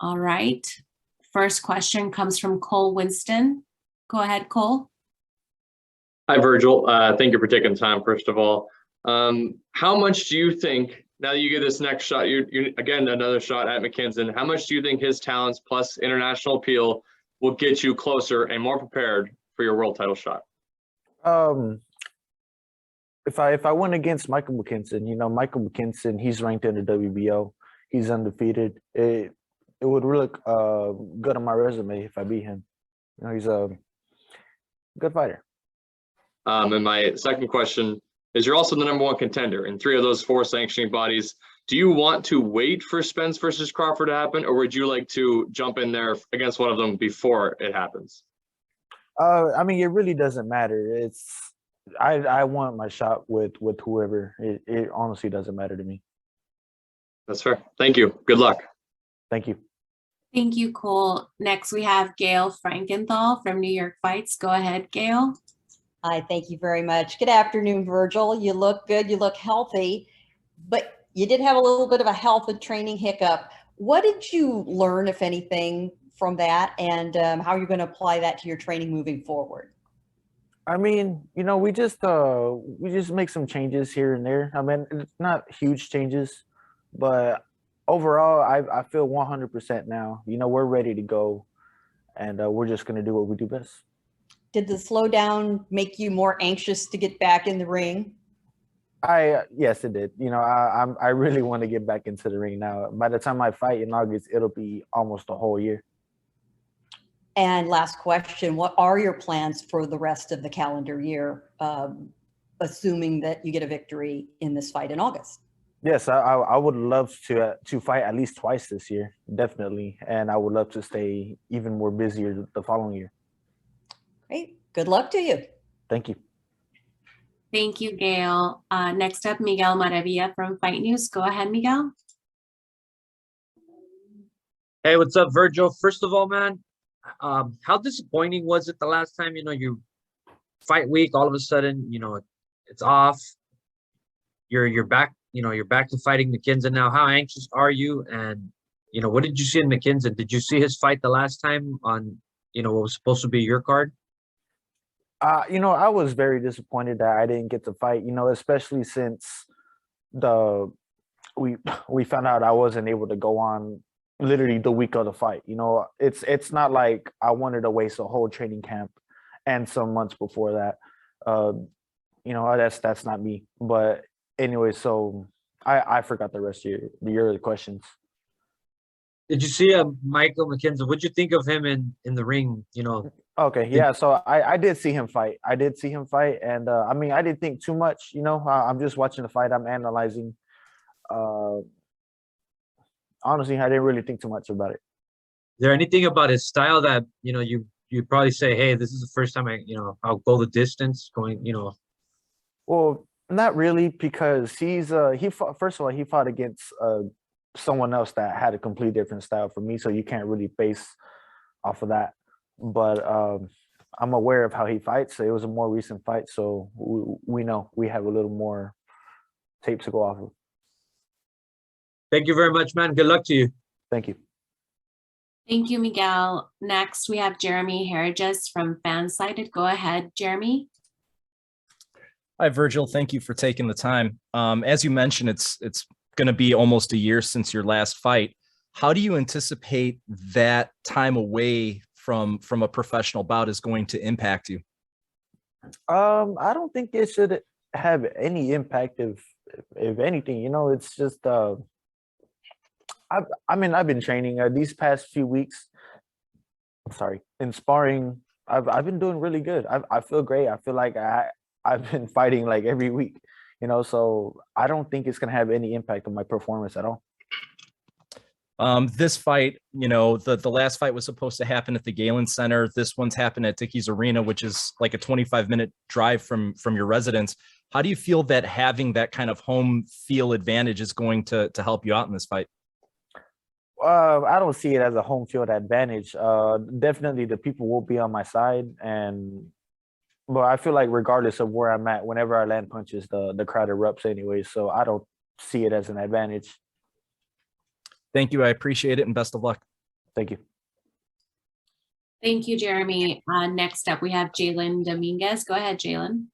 All right. First question comes from Cole Winston. Go ahead, Cole. Hi, Vergil. Thank you for taking the time, first of all. How much do you think, now that you get this next shot, you again, another shot at Mckinson, how much do you think his talents plus international appeal will get you closer and more prepared for your world title shot? If I went against Michael Mckinson, Michael Mckinson, he's ranked in the WBO. He's undefeated. It would look good on my resume if I beat him. He's a good fighter. And my second question is, you're also the #1 contender in 3 of those 4 sanctioning bodies. Do you want to wait for Spence versus Crawford to happen, or would you like to jump in there against one of them before it happens? I mean, it really doesn't matter. I want my shot with whoever. It honestly doesn't matter to me. That's fair. Thank you. Good luck. Thank you. Thank you, Cole. Next, we have Gavin Frankenthal from New York Fights. Go ahead, Gail. Hi, thank you very much. Good afternoon, Vergil. You look good. You look healthy, but you did have a little bit of a health and training hiccup. What did you learn, if anything, from that, and how are you going to apply that to your training moving forward? I mean, we just make some changes here and there. I mean, it's not huge changes, but overall, I feel 100% now. We're ready to go, and we're just going to do what we do best. Did the slowdown make you more anxious to get back in the ring? Yes, it did. I really want to get back into the ring now. By the time I fight in August, it'll be almost a whole year. And last question, what are your plans for the rest of the calendar year, assuming that you get a victory in this fight in August? Yes, I would love to fight at least twice this year, definitely. And I would love to stay even more busier the following year. Great. Good luck to you. Thank you. Thank you, Gail. Next up, Miguel Maravilla from Fight News. Go ahead, Miguel. Hey, what's up, Vergil? First of all, man, how disappointing was it the last time, you fight week, all of a sudden, it's off. You're back, you're back to fighting Mckinson now. How anxious are you? And, what did you see in Mckinson? Did you see his fight the last time on, what was supposed to be your card? I was very disappointed that I didn't get to fight, especially since we found out I wasn't able to go on literally the week of the fight. It's not like I wanted to waste a whole training camp and some months before that. That's not me. But anyway, so I forgot the rest of your questions. Did you see Michael Mckinson? What'd you think of him in the ring? Okay, yeah. So I did see him fight. And I mean, I didn't think too much. I'm just watching the fight. I'm analyzing. Honestly, I didn't really think too much about it. Is there anything about his style that you probably say, hey, this is the first time I'll go the distance going, Well, not really, because he fought against someone else that had a completely different style from me, so you can't really base off of that. But I'm aware of how he fights. It was a more recent fight, so we know we have a little more tape to go off of. Thank you very much, man. Good luck to you. Thank you. Thank you, Miguel. Next, we have Jeremy Harriges from Fansited. Go ahead, Jeremy. Hi, Vergil. Thank you for taking the time. As you mentioned, it's going to be almost a year since your last fight. How do you anticipate that time away from a professional bout is going to impact you? I don't think it should have any impact, if anything. It's just I've been training these past few weeks. In sparring, I've been doing really good. I feel great. I feel like I've been fighting like every week, so I don't think it's gonna have any impact on my performance at all. This fight, the last fight was supposed to happen at the Galen Center. This one's happened at Dickey's Arena, which is like a 25-minute drive from your residence. How do you feel that having that kind of home field advantage is going to help you out in this fight? I don't see it as a home field advantage. Definitely the people will be on my side, but I feel like regardless of where I'm at, whenever I land punches, the crowd erupts anyway. So I don't see it as an advantage. Thank you. I appreciate it, and best of luck. Thank you. Thank you, Jeremy. Next up, we have Jalen Dominguez. Go ahead, Jalen.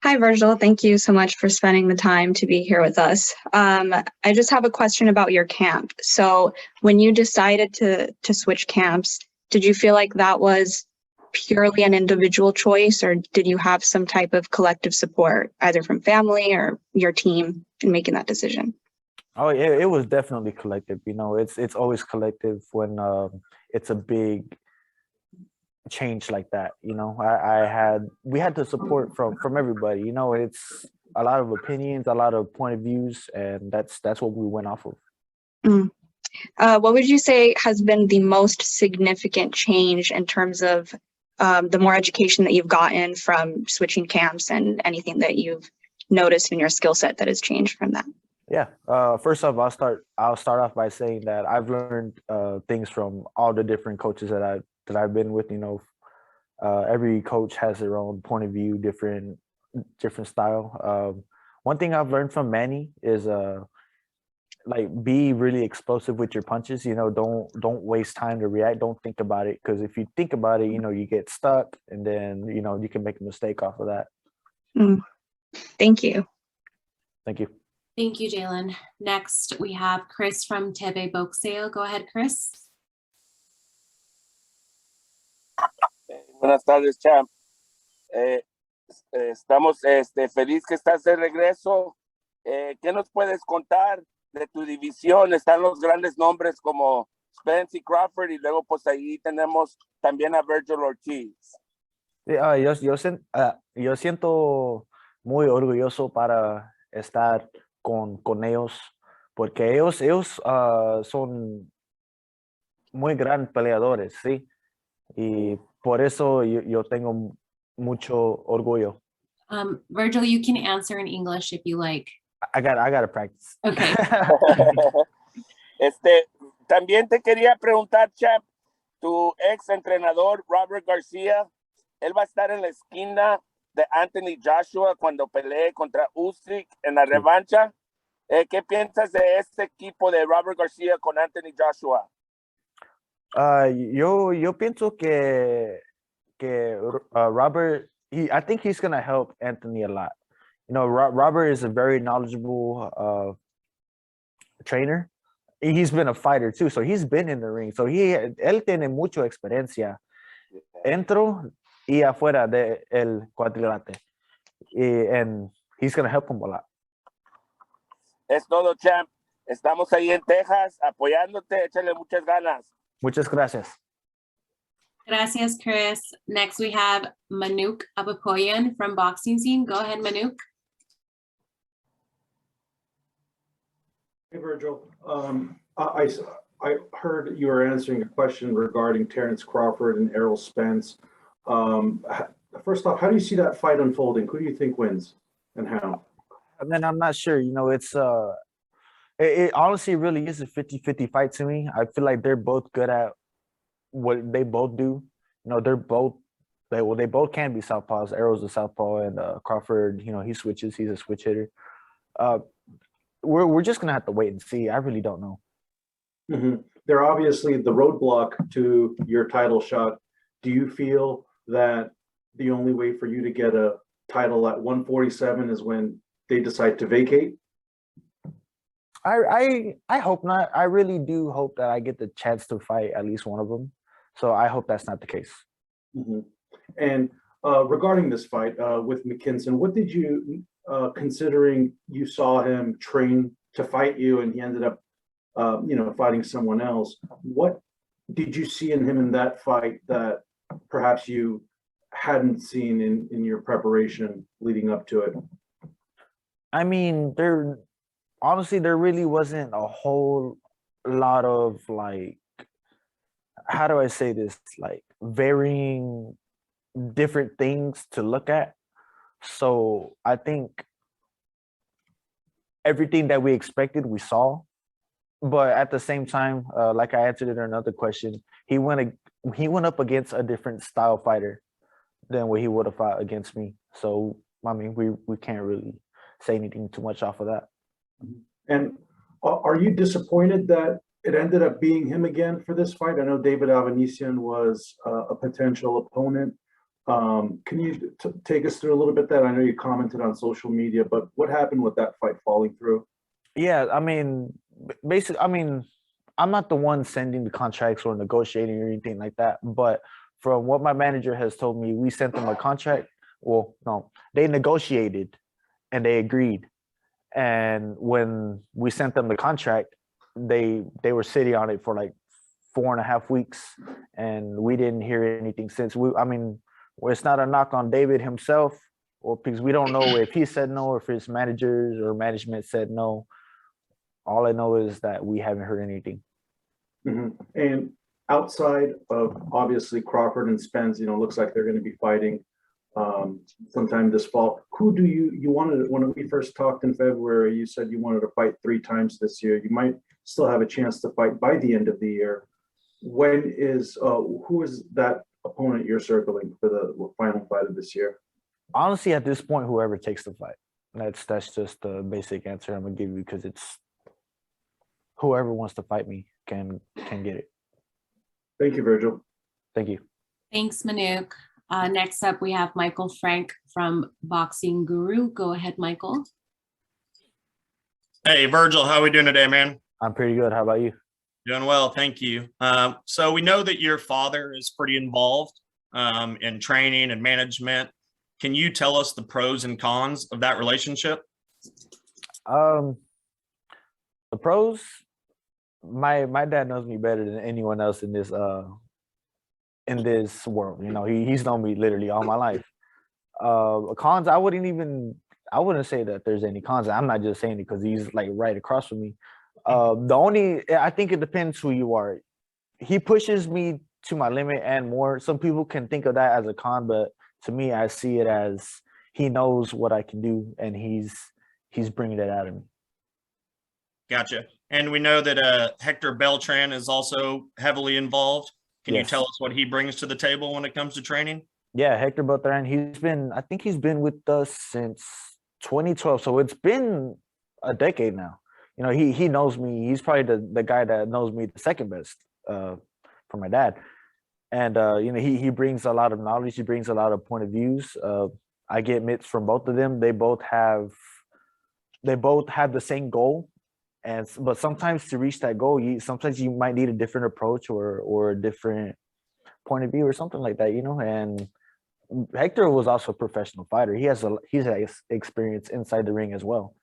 Hi, Vergil. Thank you so much for spending the time to be here with us. I just have a question about your camp. So when you decided to switch camps, did you feel like that was purely an individual choice, or did you have some type of collective support, either from family or your team, in making that decision? Oh, it was definitely collective. You know, it's always collective when it's a big change like that. You know, we had the support from everybody. You know, it's a lot of opinions, a lot of point of views, and that's what we went off of. What would you say has been the most significant change in terms of the more education that you've gotten from switching camps, and anything that you've noticed in your skill set that has changed from that? Yeah. First off, I'll start off by saying that I've learned things from all the different coaches that I've been with. You know, every coach has their own point of view, different style. One thing I've learned from Manny is like, be really explosive with your punches. You know, don't waste time to react. Don't think about it, because if you think about it, you know, you get stuck, and then, you know, you can make a mistake off of that. Thank you. Thank you. Thank you, Jalen. Next, we have Chris from TV Boxeo. Go ahead, Chris. Buenas tardes, champ. Estamos feliz que estás de regreso. ¿Qué nos puedes contar de tu división? Están los grandes nombres como Spence y Crawford, y luego pues ahí tenemos también a Vergil Ortiz. Yo siento muy orgulloso para estar con ellos, porque ellos son muy grandes peleadores, sí, y por eso yo tengo mucho orgullo. Vergil, you can answer in English if you like. I gotta practice. Okay. También te quería preguntar, champ, tu ex entrenador Robert García, él va a estar en la esquina de Anthony Joshua cuando pelee contra Usyk en la revancha. ¿Qué piensas de este equipo de Robert García con Anthony Joshua? Yo pienso que Robert, I think he's gonna help Anthony a lot. You know, Robert is a very knowledgeable trainer. He's been a fighter too, so he's been in the ring. So él tiene mucha experiencia dentro y afuera del cuadrilátero, and he's gonna help him a lot. Es todo, champ. Estamos ahí en Texas apoyándote. Échale muchas ganas. Muchas gracias. Gracias, Chris. Next, we have Manuk Abapoyan from Boxing Scene. Go ahead, Manuk. Hey, Vergil. I heard you were answering a question regarding Terence Crawford and Errol Spence. First off, how do you see that fight unfolding? Who do you think wins, and how? And then I'm not sure. You know, it honestly really is a 50-50 fight to me. I feel like they're both good at what they both do. You know, they both can be southpaws. Errol's a southpaw, and Crawford, you know, he switches. He's a switch hitter. We're just gonna have to wait and see. I really don't know. They're obviously the roadblock to your title shot. Do you feel that the only way for you to get a title at 147 is when they decide to vacate? I hope not. I really do hope that I get the chance to fight at least one of them. So I hope that's not the case. And regarding this fight with Mckinson, what did you, considering you saw him train to fight you and he ended up, you know, fighting someone else, what did you see in him in that fight that perhaps you hadn't seen in your preparation leading up to it? I mean, honestly, there really wasn't a whole lot of, like, how do I say this, like, varying different things to look at. So I think everything that we expected, we saw. But at the same time, like I answered in another question, he went up against a different style fighter than what he would have fought against me. So I mean, we can't really say anything too much off of that. And are you disappointed that it ended up being him again for this fight. I know David Avanesian was a potential opponent. Can you take us through a little bit that? I know you commented on social media, but what happened with that fight falling through? Yeah, I mean, basically, I mean, I'm not the one sending the contracts or negotiating or anything like that. But from what my manager has told me, we sent them a contract. Well, no, they negotiated and they agreed. And when we sent them the contract, they were sitting on it for like 4.5 weeks, and we didn't hear anything since. I mean, it's not a knock on David himself, or because we don't know if he said no or if his managers or management said no. All I know is that we haven't heard anything. Mm-hmm. And outside of obviously Crawford and Spence, looks like they're going to be fighting sometime this fall. Who do you wanted, when we first talked in February, you said you wanted to fight 3 times this year. You might still have a chance to fight by the end of the year. Who is that opponent you're circling for the final fight of this year? Honestly, at this point, whoever takes the fight. That's just the basic answer I'm gonna give you, because it's whoever wants to fight me can get it. Thank you, Vergil. Thank you. Thanks, Manuk. Next up, we have Michael Frank from Boxing Guru. Go ahead, Michael. Hey, Vergil, how are we doing today, man? I'm pretty good. How about you? Doing well, thank you. So we know that your father is pretty involved in training and management. Can you tell us the pros and cons of that relationship? The pros, my dad knows me better than anyone else in this world. He's known me literally all my life. Cons, I wouldn't say that there's any cons. I'm not just saying it because he's like right across from me. I think it depends who you are. He pushes me to my limit and more. Some people can think of that as a con, but to me, I see it as he knows what I can do, and he's bringing it out of me. Gotcha. And we know that Hector Beltran is also heavily involved. Can you tell us what he brings to the table when it comes to training? Yeah, Hector Beltran, I think he's been with us since 2012. So it's been a decade now. He knows me. He's probably the guy that knows me the second best for my dad. And he brings a lot of knowledge. He brings a lot of point of views. I get mitts from both of them. They both have the same goal. But sometimes to reach that goal, sometimes you might need a different approach or a different point of view or something like that, And Hector was also a professional fighter. He has experience inside the ring as well.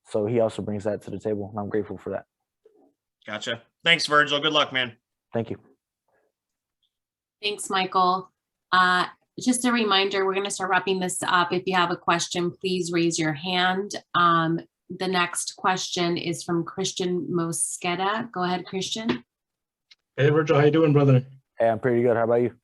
So he also brings that to the table, and I'm grateful for that. Gotcha. Thanks, Vergil. Good luck, man. Thank you. Thanks, Michael. Just a reminder, we're going to start wrapping this up. If you have a question, please raise your hand. The next question is from Christian Mosqueda. Go ahead, Christian. Hey, Vergil, how you doing, brother? Hey, I'm pretty good. How about you?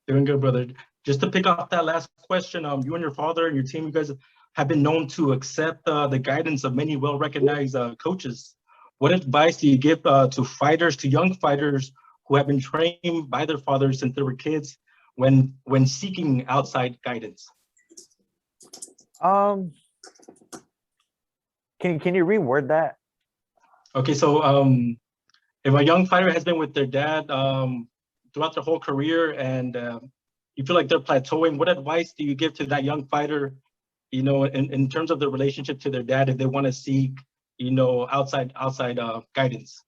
Doing good, brother. Just to pick off that last question, you and your father and your team, you guys have been known to accept the guidance of many well-recognized coaches. What advice do you give to young fighters who have been trained by their fathers since they were kids when seeking outside guidance? Can you reword that? Okay, so if a young fighter has been with their dad throughout their whole career and you feel like they're plateauing, what advice do you give to that young fighter, in terms of their relationship to their dad if they want to seek, outside guidance?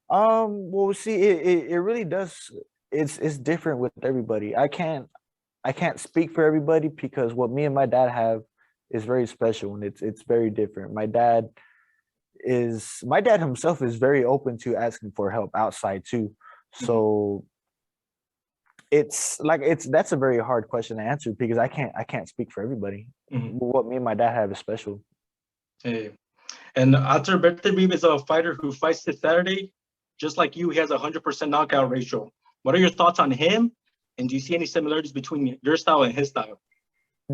Well, see, it really does. It's different with everybody. I can't speak for everybody because what me and my dad have is very special, and it's very different. My dad himself is very open to asking for help outside too. So that's a very hard question to answer because I can't speak for everybody. What me and my dad have is special. Hey. And Artur Beterbiev is a fighter who fights this Saturday. Just like you, he has a 100% knockout ratio. What are your thoughts on him? And do you see any similarities between your style and his style?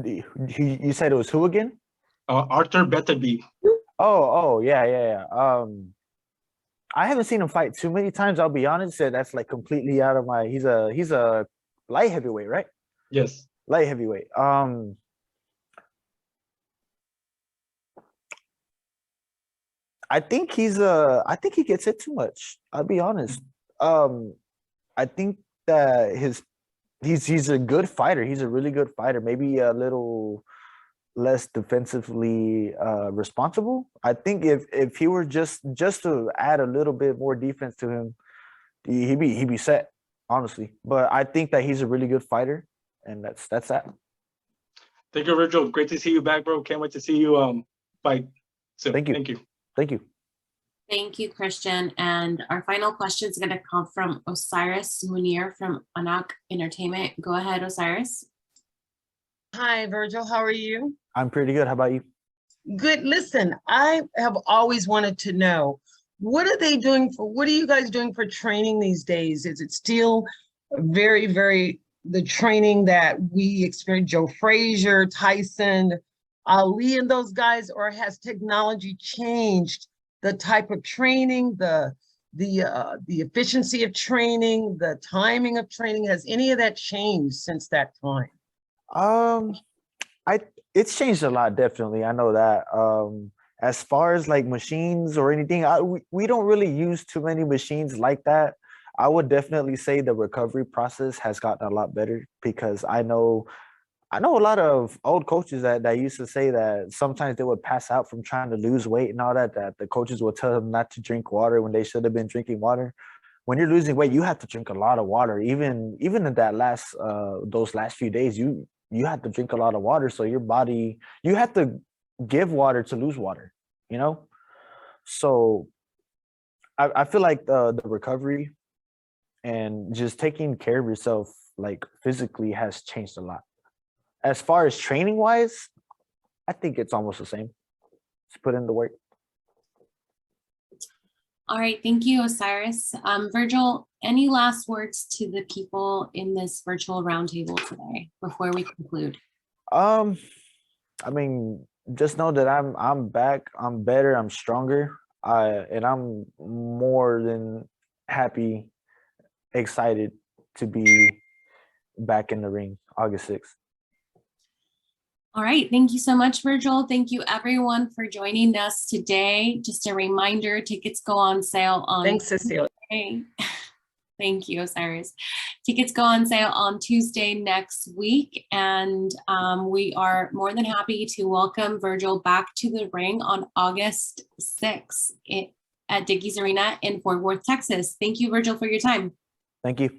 You said it was who again? Artur Beterbiev. Oh, yeah. I haven't seen him fight too many times. I'll be honest. That's like completely out of my. He's a light heavyweight, right? Yes. Light heavyweight. I think he gets hit too much. I'll be honest. I think that he's a good fighter. He's a really good fighter. Maybe a little less defensively responsible. I think if he were just to add a little bit more defense to him, he'd be set, honestly. But I think that he's a really good fighter, and that's that. Thank you, Vergil. Great to see you back, bro. Can't wait to see you fight soon. Thank you. Thank you. Thank you. Thank you, Christian. And our final question is going to come from Osiris Munir from Anak Entertainment. Go ahead, Osiris. Hi, Vergil. How are you? I'm pretty good. How about you? Good. Listen, I have always wanted to know, what are you guys doing for training these days? Is it still very, very the training that we experienced, Joe Frazier, Tyson, Ali, and those guys, or has technology changed the type of training, the efficiency of training, the timing of training? Has any of that changed since that time? It's changed a lot, definitely. I know that. As far as like machines or anything, we don't really use too many machines like that. I would definitely say the recovery process has gotten a lot better, because I know a lot of old coaches that used to say that sometimes they would pass out from trying to lose weight and all that the coaches would tell them not to drink water when they should have been drinking water. When you're losing weight, you have to drink a lot of water. Even in that those last few days, you have to drink a lot of water. So your body, you have to give water to lose water, So I feel like the recovery and just taking care of yourself, like physically, has changed a lot. As far as training wise, I think it's almost the same. Just put in the work. All right, thank you, Osiris. Vergil, any last words to the people in this virtual roundtable today before we conclude? I mean, just know that I'm back. I'm better. I'm stronger. And I'm more than happy, excited to be back in the ring August 6th. All right, thank you so much, Vergil. Thank you everyone for joining us today. Just a reminder, tickets go on sale on Thanks, Cecilia. Tuesday. Thank you, Osiris. Tickets go on sale on Tuesday next week, and we are more than happy to welcome Vergil back to the ring on August 6th at Dickies Arena in Fort Worth, Texas. Thank you, Vergil, for your time. Thank you.